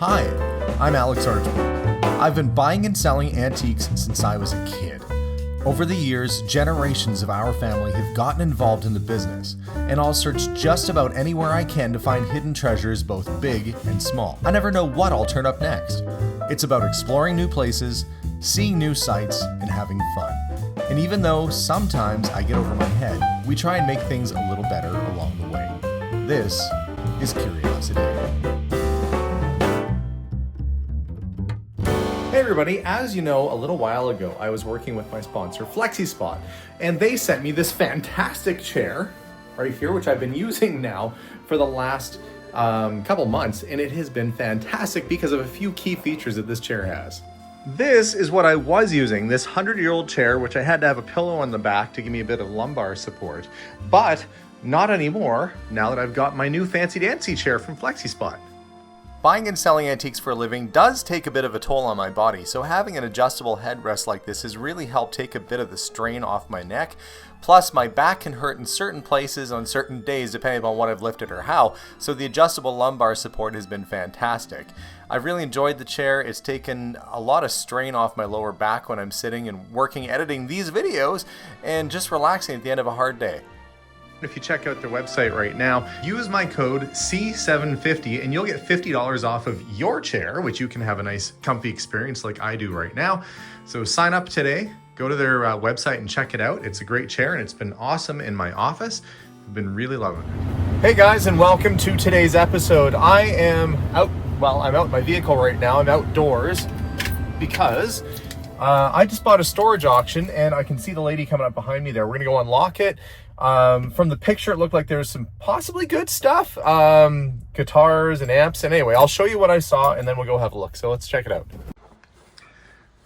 Hi, I'm Alex Archibald. I've been buying and selling antiques since I was a kid. Over the years, generations of our family have gotten involved in the business, and I'll search just about anywhere I can to find hidden treasures both big and small. I never know what I'll turn up next. It's about exploring new places, seeing new sights, and having fun. And even though sometimes I get over my head, we try and make things a little better along the way. This is Curiosity. Hey everybody, as you know, a little while ago I was working with my sponsor Flexispot, and they sent me this fantastic chair right here, which I've been using now for the last couple months, and it has been fantastic because of a few key features that this chair has. This is what I was using, this 100-year-old chair, which I had to have a pillow on the back to give me a bit of lumbar support, but not anymore now that I've got my new fancy dancy chair from Flexispot. Buying and selling antiques for a living does take a bit of a toll on my body, so having an adjustable headrest like this has really helped take a bit of the strain off my neck. Plus, my back can hurt in certain places on certain days depending on what I've lifted or how, so the adjustable lumbar support has been fantastic. I've really enjoyed the chair. It's taken a lot of strain off my lower back when I'm sitting and working, editing these videos, and just relaxing at the end of a hard day. If you check out their website right now, use my code C750 and you'll get $50 off of your chair, which you can have a nice comfy experience like I do right now. So sign up today, go to their website and check it out. It's a great chair and it's been awesome in my office. I've been really loving it. Hey guys, and welcome to today's episode. I am out, I'm out in my vehicle right now. I'm outdoors because I just bought a storage auction and I can see the lady coming up behind me there. We're gonna go unlock it. From the picture, it looked like there was some possibly good stuff, guitars and amps. And anyway, I'll show you what I saw and then we'll go have a look. So let's check it out.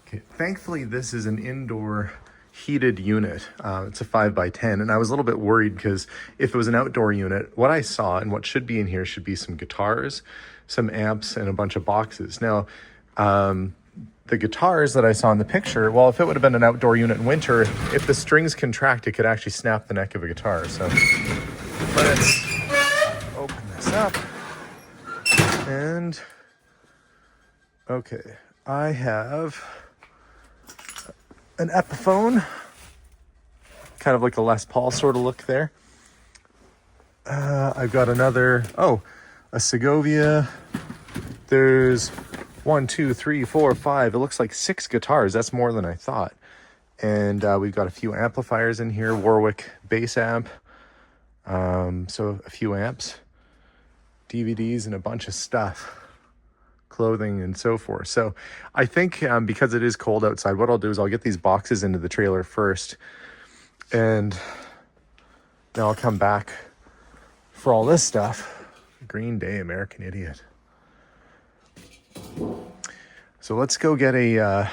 Okay, thankfully this is an indoor heated unit. It's a 5x10, and I was a little bit worried because if it was an outdoor unit, what I saw and what should be in here should be some guitars, some amps, and a bunch of boxes. Now, the guitars that I saw in the picture, well, if it would have been an outdoor unit in winter, if the strings contract, it could actually snap the neck of a guitar. So let's open this up. And okay, I have an Epiphone, kind of like a Les Paul sort of look there. I've got another, a Segovia. There's 1, 2, 3, 4, 5. It looks like 6 guitars. That's more than I thought. And we've got a few amplifiers in here. Warwick bass amp. So a few amps, DVDs, and a bunch of stuff, clothing and so forth. So I think because it is cold outside, what I'll do is I'll get these boxes into the trailer first, and then I'll come back for all this stuff. Green Day, American Idiot. So let's go get a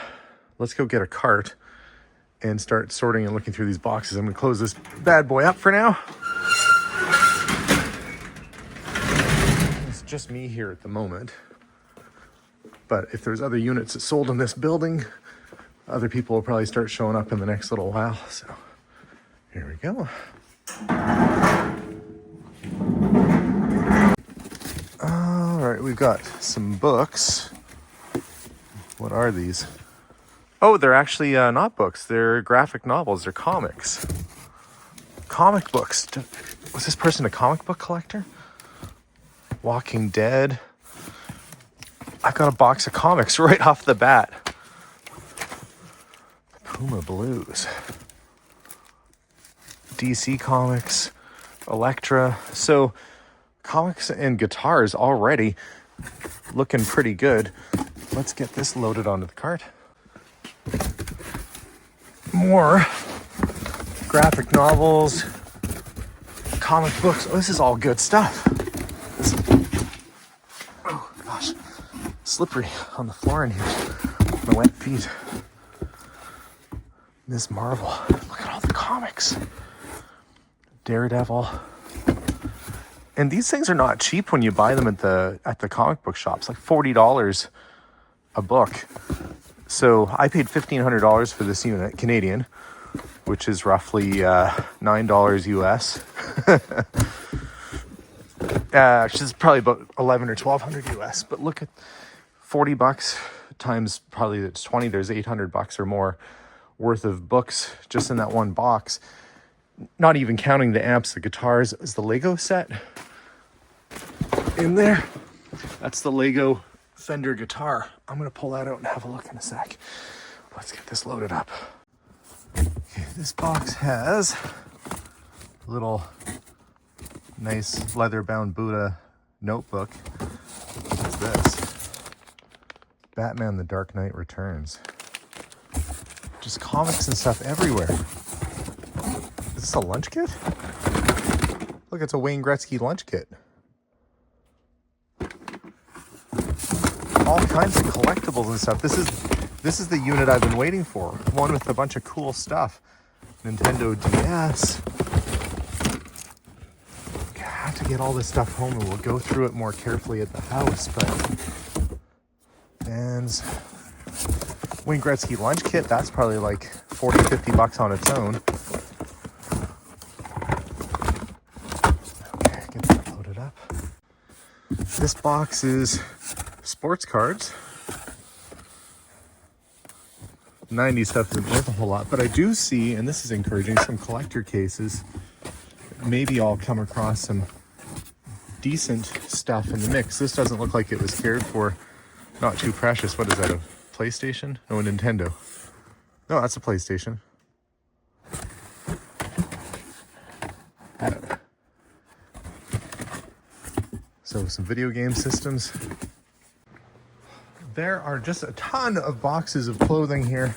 cart and start sorting and looking through these boxes. I'm gonna close this bad boy up for now. It's just me here at the moment, but if there's other units that sold in this building, other people will probably start showing up in the next little while. So here we go. All right, we've got some books. What are these? Oh, they're actually not books. They're graphic novels. They're comics. Comic books. Was this person a comic book collector? Walking Dead. I got a box of comics right off the bat. Puma Blues. DC Comics. Elektra. So comics and guitars already looking pretty good. Let's get this loaded onto the cart. More graphic novels, comic books. Oh, this is all good stuff. Oh gosh, slippery on the floor in here. My wet feet. Ms. Marvel. Look at all the comics. Daredevil. And these things are not cheap when you buy them at the comic book shops. Like $40 a book. So I paid $1,500 for this unit, Canadian, which is roughly $9 US. She's probably about 11 or 1200 US, but look at $40 times probably it's 20. There's $800 or more worth of books just in that one box. Not even counting the amps, the guitars. Is the Lego set in there? That's the Lego Fender guitar. I'm gonna pull that out and have a look in a sec. Let's get this loaded up. Okay, this box has a little nice leather-bound Buddha notebook. What's this? Batman: The Dark Knight Returns. Just comics and stuff everywhere. Is this a lunch kit? Look, it's a Wayne Gretzky lunch kit. All kinds of collectibles and stuff. This is the unit I've been waiting for. One with a bunch of cool stuff. Nintendo DS. I have to get all this stuff home and we'll go through it more carefully at the house, but bands. Wayne Gretzky lunch kit, that's probably like $40-50 on its own. Okay, get that loaded up. This box is sports cards. 90s stuff isn't worth a whole lot, but I do see, and this is encouraging, some collector cases. Maybe I'll come across some decent stuff in the mix. This doesn't look like it was cared for. Not too precious. What is that, a PlayStation? No, a Nintendo. No, that's a PlayStation. So some video game systems. There are just a ton of boxes of clothing here,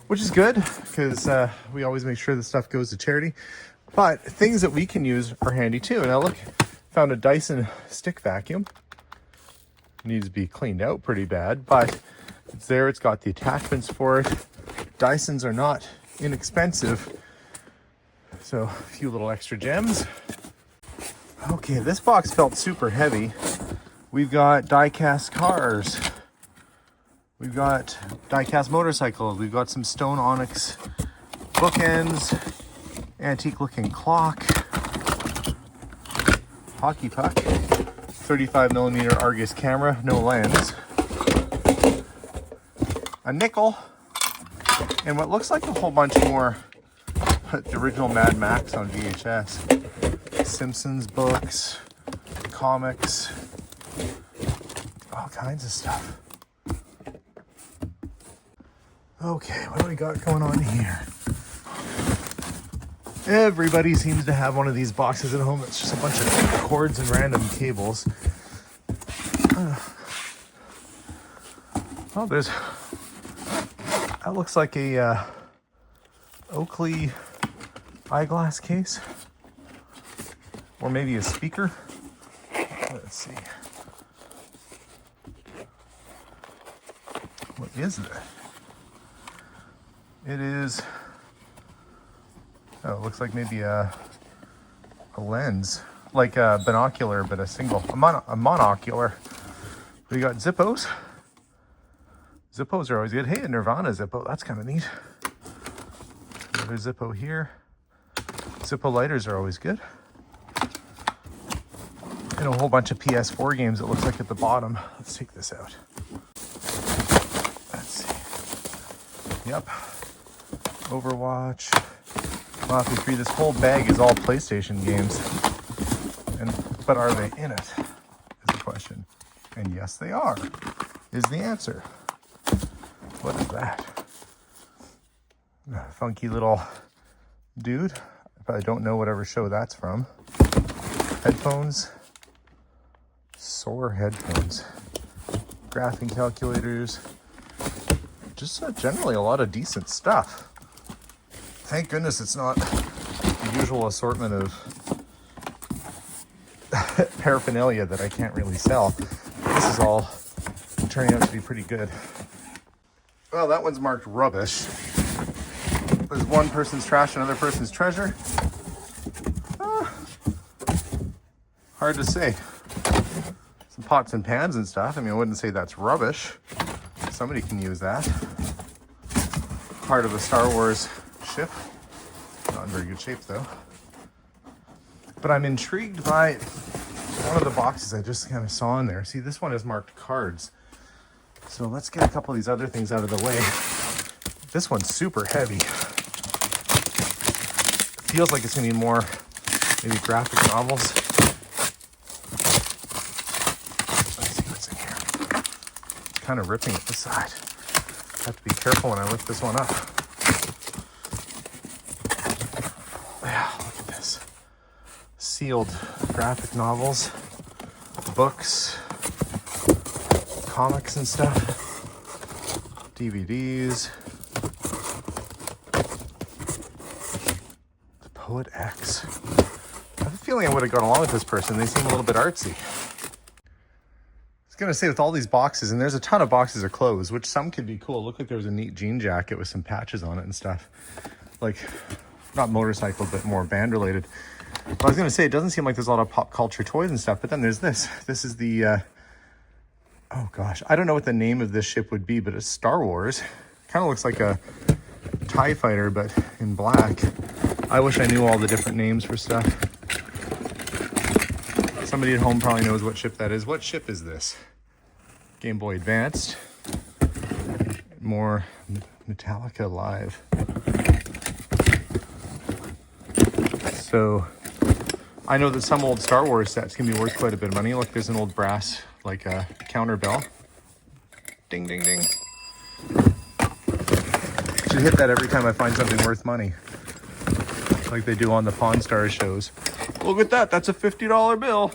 which is good because we always make sure the stuff goes to charity. But things that we can use are handy too. Now look, found a Dyson stick vacuum. Needs to be cleaned out pretty bad, but it's there. It's got the attachments for it. Dysons are not inexpensive. So a few little extra gems. Okay, this box felt super heavy. We've got die-cast cars. We've got die-cast motorcycles. We've got some stone onyx bookends. Antique looking clock. Hockey puck. 35mm Argus camera, no lens. A nickel. And what looks like a whole bunch more. The original Mad Max on VHS. Simpsons books. Comics. All kinds of stuff. Okay, what do we got going on here? Everybody seems to have one of these boxes at home. It's just a bunch of cords and random cables. Oh, there's... That looks like a Oakley eyeglass case. Or maybe a speaker. Let's see. What is that? It is... Oh, it looks like maybe a lens, like a binocular, but a monocular. We got Zippos. Zippos are always good. Hey, a Nirvana Zippo, that's kind of neat. Another Zippo here. Zippo lighters are always good. And a whole bunch of PS4 games, it looks like at the bottom. Let's take this out. Let's see. Yep. Overwatch. Mafia 3, this whole bag is all PlayStation games. But are they in it? Is the question. And yes, they are, is the answer. What is that? A funky little dude. I probably don't know whatever show that's from. Headphones. Soar headphones. Graphing calculators. Just generally a lot of decent stuff. Thank goodness it's not the usual assortment of paraphernalia that I can't really sell. This is all turning out to be pretty good. Well, that one's marked rubbish. There's one person's trash, another person's treasure. Hard to say. Some pots and pans and stuff. I mean, I wouldn't say that's rubbish. Somebody can use that. Part of a Star Wars ship. Not in very good shape though. But I'm intrigued by one of the boxes I just kind of saw in there. See, this one is marked cards. So let's get a couple of these other things out of the way. This one's super heavy. Feels like it's gonna be more maybe graphic novels. Let's see what's in here. It's kind of ripping at the side. Have to be careful when I lift this one up. Yeah, look at this. Sealed graphic novels, books, comics and stuff, DVDs. The Poet X. I have a feeling I would have gone along with this person. They seem a little bit artsy. I was gonna say, with all these boxes, and there's a ton of boxes of clothes, which some could be cool. It looked like there was a neat jean jacket with some patches on it and stuff. Like, not motorcycle, but more band related. But I was gonna say, it doesn't seem like there's a lot of pop culture toys and stuff, but then there's this. This is the, oh gosh, I don't know what the name of this ship would be, but it's Star Wars. Kind of looks like a TIE fighter, but in black. I wish I knew all the different names for stuff. Somebody at home probably knows what ship that is. What ship is this? Game Boy Advanced. More Metallica Live. So I know that some old Star Wars sets can be worth quite a bit of money. Look, there's an old brass, like a counter bell. Ding, ding, ding. Should hit that every time I find something worth money. Like they do on the Pawn Stars shows. Look at that, that's a $50 bill.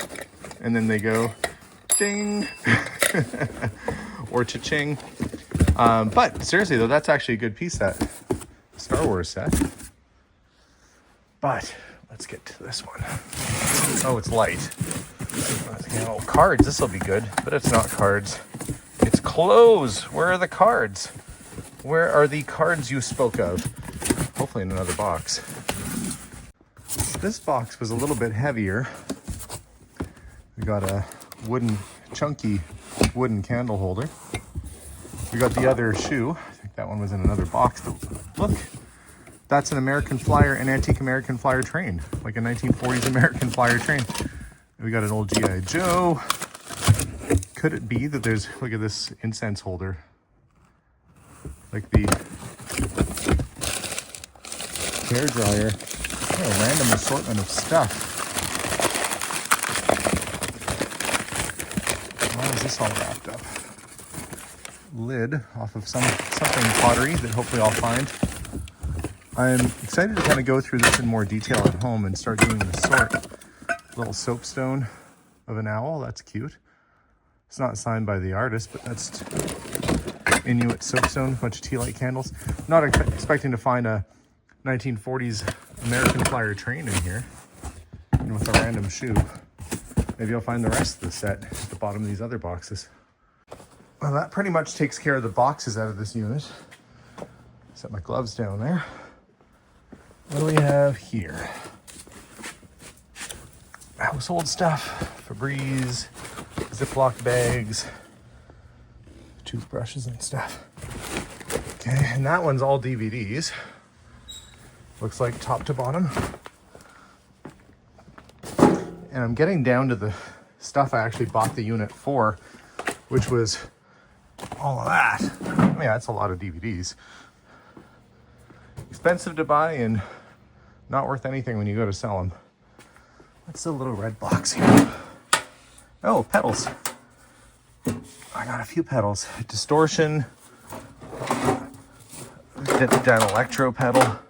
And then they go, ding. Or cha-ching. But seriously though, that's actually a good piece, that Star Wars set. But let's get to this one. Oh, it's light. Oh, cards, this will be good, but it's not cards. It's clothes. Where are the cards? Where are the cards you spoke of? Hopefully in another box. This box was a little bit heavier. We got a chunky wooden candle holder. We got the other shoe. I think that one was in another box. But look, that's an American Flyer, an antique American Flyer train, like a 1940s American Flyer train. We got an old G.I. Joe. Could it be that there's, look at this incense holder, like the hair dryer. Oh, a random assortment of stuff. Why is this all wrapped up? Lid off of something pottery that hopefully I'll find. I'm excited to kind of go through this in more detail at home and start doing the sort. Little soapstone of an owl, that's cute. It's not signed by the artist, but that's Inuit soapstone, a bunch of tea light candles. Not expecting to find a 1940s American Flyer train in here, and with a random shoe. Maybe I'll find the rest of the set at the bottom of these other boxes. Well, that pretty much takes care of the boxes out of this unit. Set my gloves down there. What do we have here? Household stuff, Febreze, Ziploc bags, toothbrushes and stuff. Okay, and that one's all DVDs. Looks like top to bottom. And I'm getting down to the stuff I actually bought the unit for, which was all of that. Yeah, that's a lot of DVDs. Expensive to buy and not worth anything when you go to sell them. What's the little red box here? Oh, pedals. I got a few pedals. Distortion, that electro pedal,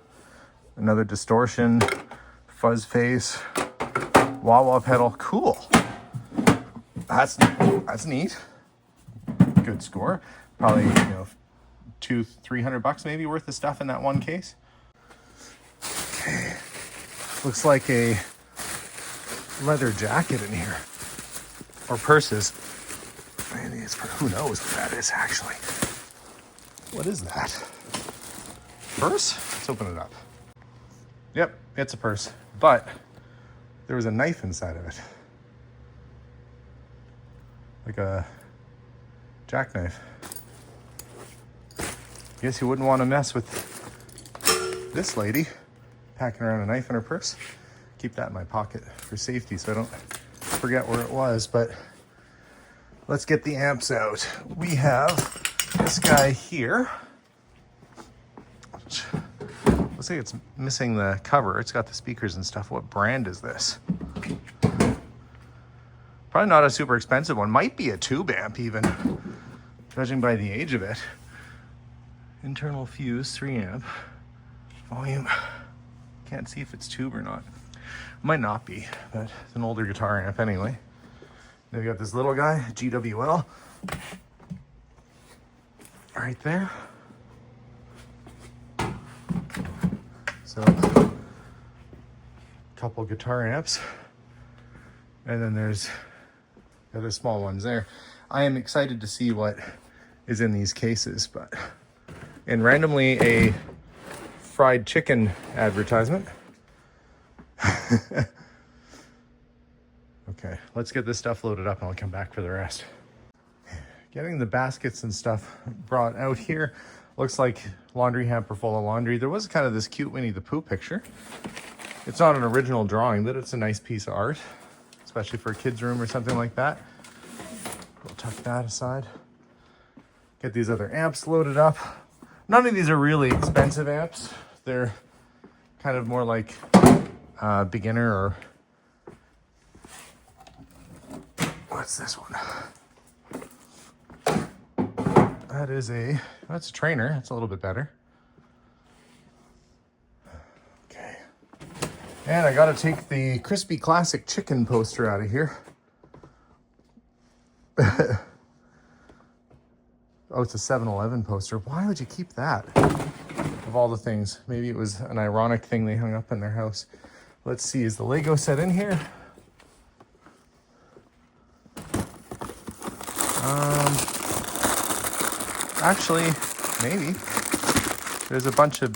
another distortion, fuzz face, wah-wah pedal. Cool. That's neat. Good score. Probably, $200-300 maybe worth of stuff in that one case. Okay. Looks like a leather jacket in here, or purses. Maybe it's for, who knows what that is actually. What is that? Purse? Let's open it up. Yep, it's a purse, but there was a knife inside of it, like a jackknife. Guess you wouldn't want to mess with this lady packing around a knife in her purse. Keep that in my pocket for safety so I don't forget where it was, but let's get the amps out. We have this guy here. Which, looks like it's missing the cover. It's got the speakers and stuff. What brand is this? Probably not a super expensive one. Might be a tube amp even, judging by the age of it. Internal fuse, 3 amp. Volume. Can't see if it's tube or not. Might not be, but it's an older guitar amp anyway. Then we got this little guy, GWL. Right there. So, a couple guitar amps. And then there's the other small ones there. I am excited to see what is in these cases, but... And randomly a fried chicken advertisement. Okay, let's get this stuff loaded up and I'll come back for the rest. Getting the baskets and stuff brought out here. Looks like laundry hamper full of laundry. There was kind of this cute Winnie the Pooh picture. It's not an original drawing, but it's a nice piece of art, especially for a kid's room or something like that. We'll tuck that aside. Get these other amps loaded up. None of these are really expensive amps. They're kind of more like beginner or... What's this one? That's a trainer. That's a little bit better. Okay. And I gotta take the Crispy Classic Chicken poster out of here. Oh, it's a 7-Eleven poster. Why would you keep that? Of all the things. Maybe it was an ironic thing they hung up in their house. Let's see, is the Lego set in here? Actually, maybe. There's a bunch of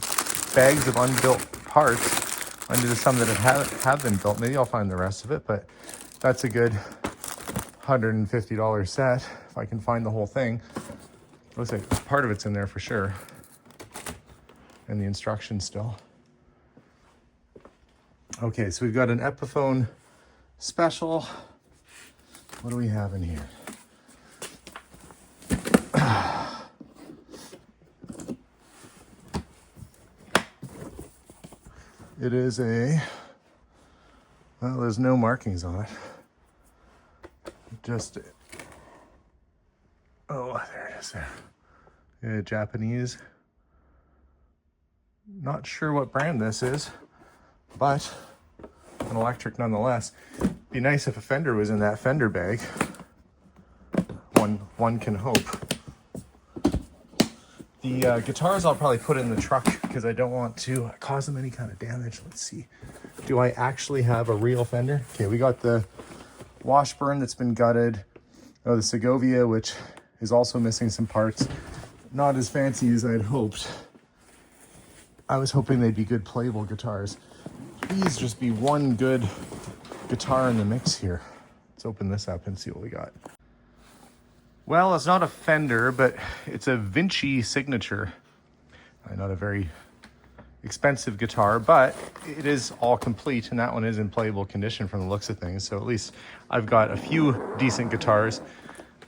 bags of unbuilt parts under some that have been built. Maybe I'll find the rest of it, but that's a good $150 set if I can find the whole thing. Looks like part of it's in there for sure. And the instructions still. Okay, so we've got an Epiphone special. What do we have in here? It is a, well, there's no markings on it. Just, oh, there it is there. Yeah, Japanese. Not sure what brand this is, but an electric nonetheless. Be nice if a Fender was in that Fender bag. One can hope. The guitars I'll probably put in the truck because I don't want to cause them any kind of damage. Let's see. Do I actually have a real Fender? Okay, we got the Washburn that's been gutted. Oh, the Segovia, which is also missing some parts. Not as fancy as I'd hoped. I was hoping they'd be good playable guitars. Please just be one good guitar in the mix here. Let's open this up and see what we got. Well, it's not a Fender, but it's a Vinci Signature. Not a very expensive guitar, but it is all complete, and that one is in playable condition from the looks of things. So at least I've got a few decent guitars,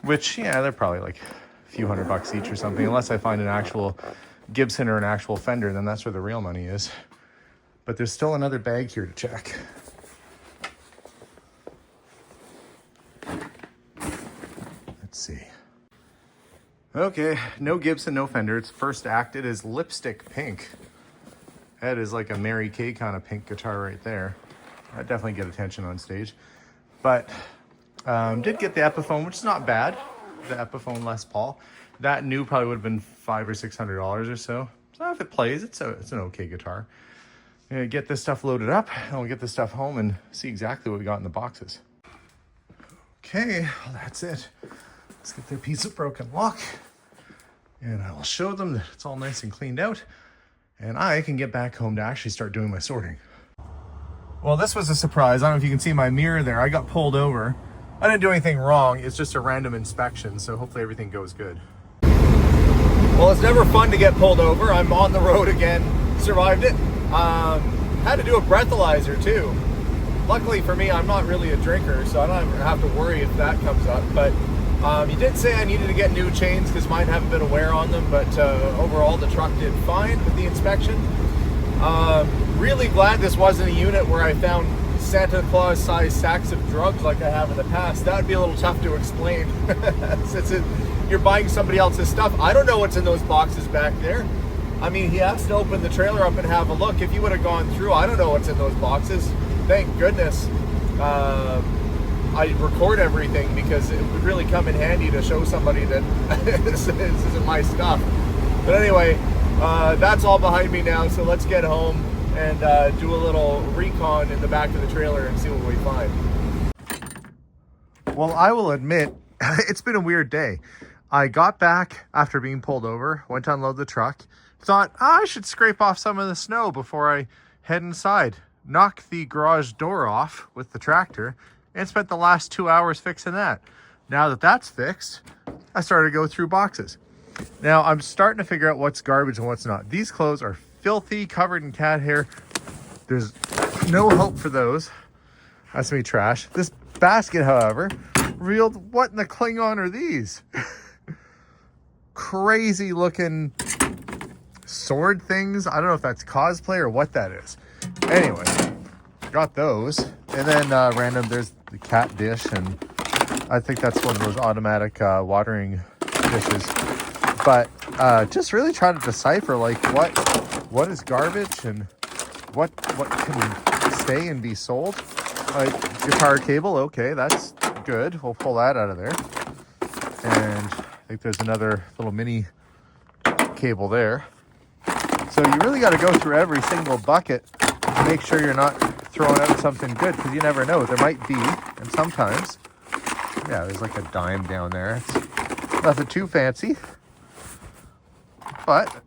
which, yeah, they're probably like a few $100 each or something. Unless I find an actual Gibson or an actual Fender, then that's where the real money is. But there's still another bag here to check. Let's see. Okay, no Gibson, no Fender. It's first act. It is lipstick pink. That is like a Mary Kay kind of pink guitar right there. I'd definitely get attention on stage. But did get the Epiphone, which is not bad. The Epiphone Les Paul. That new probably would have been $500 or $600 or so. So if it plays, it's an okay guitar. Get this stuff loaded up, and we'll get this stuff home and see exactly what we got in the boxes. Okay, well, that's it. Let's get their piece of broken lock, and I will show them that it's all nice and cleaned out, and I can get back home to actually start doing my sorting. Well, this was a surprise. I don't know if you can see my mirror there. I got pulled over. I didn't do anything wrong. It's just a random inspection, so hopefully everything goes good. Well, it's never fun to get pulled over. I'm on the road again. Survived it. Had to do a breathalyzer too. Luckily for me, I'm not really a drinker, so I don't have to worry if that comes up. But you did say I needed to get new chains because mine have a bit of wear on them, but overall the truck did fine with the inspection. Really glad this wasn't a unit where I found Santa Claus sized sacks of drugs like I have in the past. That would be a little tough to explain. Since you're buying somebody else's stuff. I don't know what's in those boxes back there. I mean, he has to open the trailer up and have a look. If you would have gone through, I don't know what's in those boxes. Thank goodness I record everything, because it would really come in handy to show somebody that this isn't my stuff. But anyway, that's all behind me now, so let's get home and do a little recon in the back of the trailer and see what we find. Well, I will admit, it's been a weird day. I got back after being pulled over, went to unload the truck, thought I should scrape off some of the snow before I head inside. Knocked the garage door off with the tractor and spent the last 2 hours fixing that. Now that that's fixed, I started to go through boxes. Now I'm starting to figure out what's garbage and what's not. These clothes are filthy, covered in cat hair. There's no hope for those. That's me trash. This basket, however, revealed, what in the Klingon are these? Crazy looking sword things. I don't know if that's cosplay or what that is. Anyway, got those. And then random, there's the cat dish, and I think that's one of those automatic watering dishes. But just really trying to decipher like what is garbage and what can stay and be sold. Like guitar cable, okay, that's good. We'll pull that out of there. And I think there's another little mini cable there. So you really got to go through every single bucket to make sure you're not throwing out something good, because you never know. There might be, and sometimes, yeah, there's like a dime down there. It's nothing too fancy, but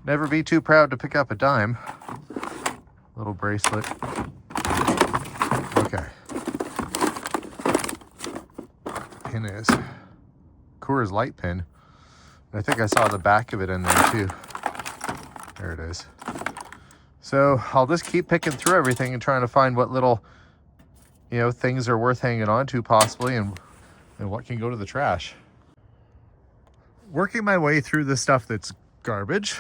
never be too proud to pick up a dime. Little bracelet. Okay. Pin is Coors Light pin. I think I saw the back of it in there too. There it is. So I'll just keep picking through everything and trying to find what little, things are worth hanging on to possibly, and what can go to the trash. Working my way through the stuff that's garbage,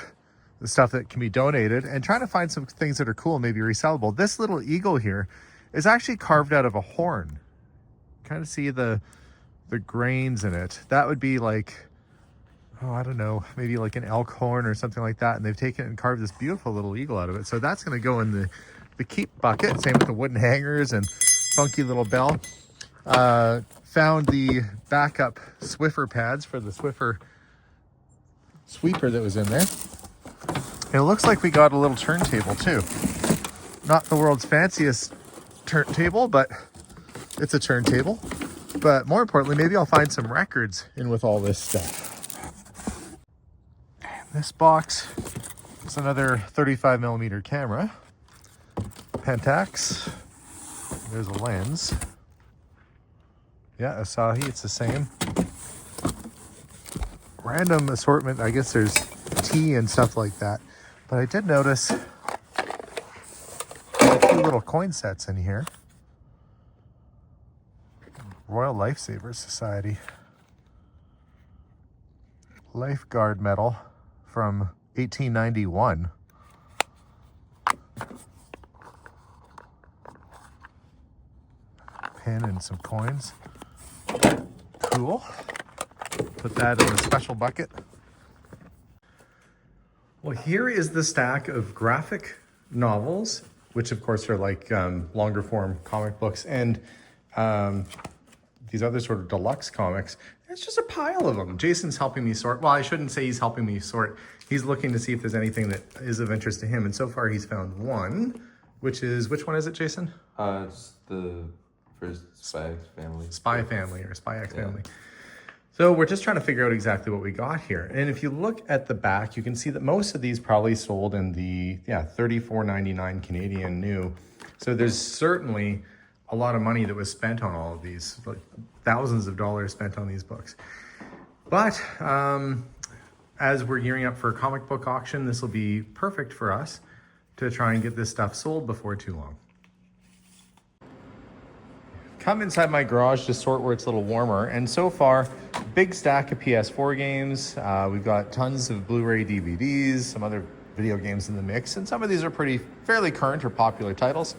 the stuff that can be donated, and trying to find some things that are cool, maybe resellable. This little eagle here is actually carved out of a horn. Kind of see the grains in it. That would be like, I don't know, maybe like an elk horn or something like that. And they've taken it and carved this beautiful little eagle out of it. So that's going to go in the keep bucket. Same with the wooden hangers and funky little bell. Found the backup Swiffer pads for the Swiffer sweeper that was in there. And it looks like we got a little turntable too. Not the world's fanciest turntable, but it's a turntable. But more importantly, maybe I'll find some records in with all this stuff. This box is another 35mm camera. Pentax. There's a lens. Yeah, Asahi, it's the same. Random assortment. I guess there's tea and stuff like that. But I did notice a few little coin sets in here. Royal Lifesaver Society. Lifeguard medal from 1891. Pen and some coins. Cool. Put that in a special bucket. Well, here is the stack of graphic novels, which of course are like longer form comic books, and these other sort of deluxe comics. It's just a pile of them. Jason's helping me sort. Well, I shouldn't say he's helping me sort. He's looking to see if there's anything that is of interest to him. And so far he's found one, which one is it, Jason? It's the first Spy X Family. Spy Family or Spy X Family. So we're just trying to figure out exactly what we got here. And if you look at the back, you can see that most of these probably sold in the $34.99 Canadian new. So there's certainly a lot of money that was spent on all of these, like thousands of dollars spent on these books. But as we're gearing up for a comic book auction, this will be perfect for us to try and get this stuff sold before too long. come inside my garage to sort where it's a little warmer, and so far, big stack of PS4 games. We've got tons of Blu-ray DVDs, some other video games in the mix, and some of these are fairly current or popular titles.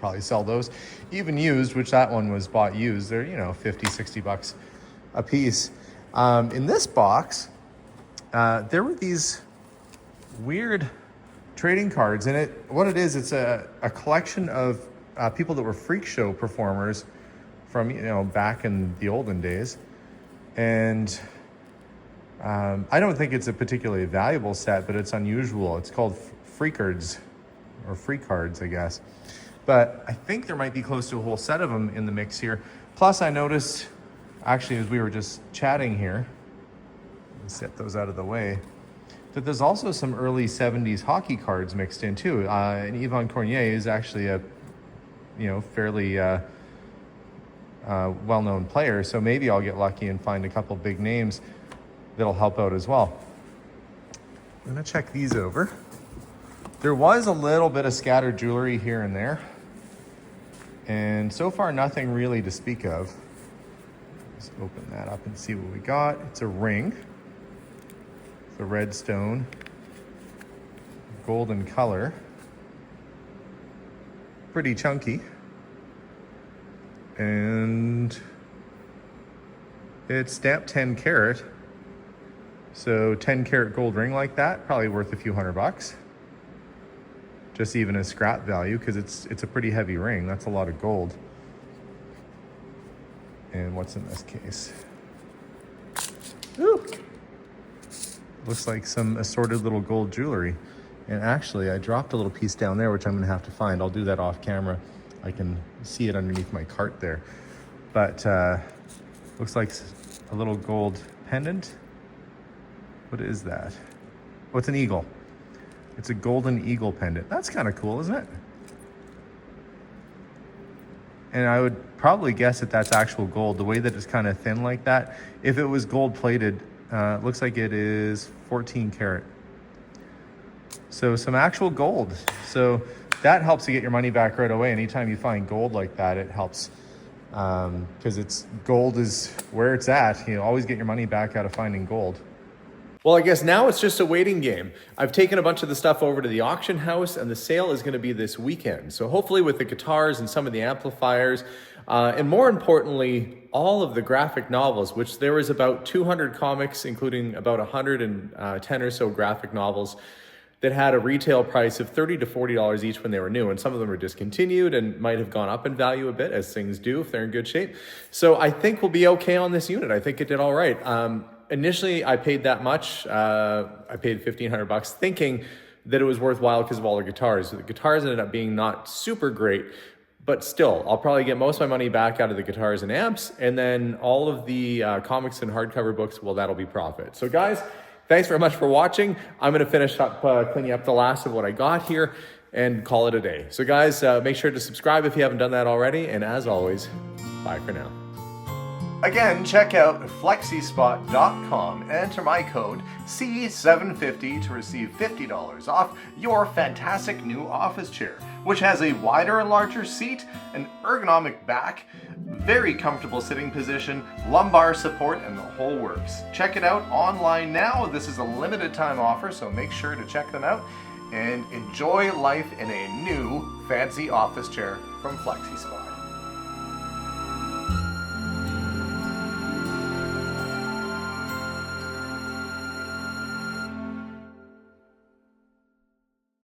Probably sell those. Even used, which that one was bought used, they're, you know, 50, 60 bucks a piece. In this box, there were these weird trading cards, and what it is, it's a collection of people that were freak show performers from, you know, back in the olden days. And I don't think it's a particularly valuable set, but it's unusual. It's called free cards, or free cards, I guess. But I think there might be close to a whole set of them in the mix here. Plus, I noticed, actually, as we were just chatting here, let's set those out of the way, that there's also some early 70s hockey cards mixed in too. And Yvon Cornier is actually a, you know, fairly well-known player, so maybe I'll get lucky and find a couple big names that'll help out as well. I'm gonna check these over. There was a little bit of scattered jewelry here and there, and so far nothing really to speak of. Let's open that up and see what we got. It's a ring. It's a red stone, golden color, pretty chunky, and it's stamped 10 karat. So 10 karat gold ring like that, probably worth a few $100. Just even as scrap value, because it's a pretty heavy ring. That's a lot of gold. And what's in this case? Ooh. Looks like some assorted little gold jewelry. And actually, I dropped a little piece down there, which I'm gonna have to find. I'll do that off camera. I can see it underneath my cart there. But looks like a little gold pendant. What is that? Oh, it's an eagle. It's a golden eagle pendant. That's kind of cool, isn't it? And I would probably guess that that's actual gold, the way that it's kind of thin like that. If it was gold plated, looks like it is 14 karat. So some actual gold. So that helps to get your money back right away. Anytime you find gold like that, it helps, because gold is where it's at. You always get your money back out of finding gold. Well, I guess now it's just a waiting game. I've taken a bunch of the stuff over to the auction house, and the sale is going to be this weekend. So hopefully with the guitars and some of the amplifiers, and more importantly, all of the graphic novels, which there was about 200 comics, including about 110 or so graphic novels, that had a retail price of $30 to $40 each when they were new. And some of them are discontinued and might have gone up in value a bit, as things do if they're in good shape. So I think we'll be okay on this unit. I think it did all right. Initially, I paid that much. I paid $1,500 thinking that it was worthwhile because of all the guitars. The guitars ended up being not super great, but still, I'll probably get most of my money back out of the guitars and amps, and then all of the comics and hardcover books, well, that'll be profit. So guys, thanks very much for watching. I'm gonna finish up cleaning up the last of what I got here and call it a day. So guys, make sure to subscribe if you haven't done that already, and as always, bye for now. Again, check out Flexispot.com and enter my code C750 to receive $50 off your fantastic new office chair, which has a wider and larger seat, an ergonomic back, very comfortable sitting position, lumbar support, and the whole works. Check it out online now. This is a limited time offer, so make sure to check them out and enjoy life in a new fancy office chair from Flexispot.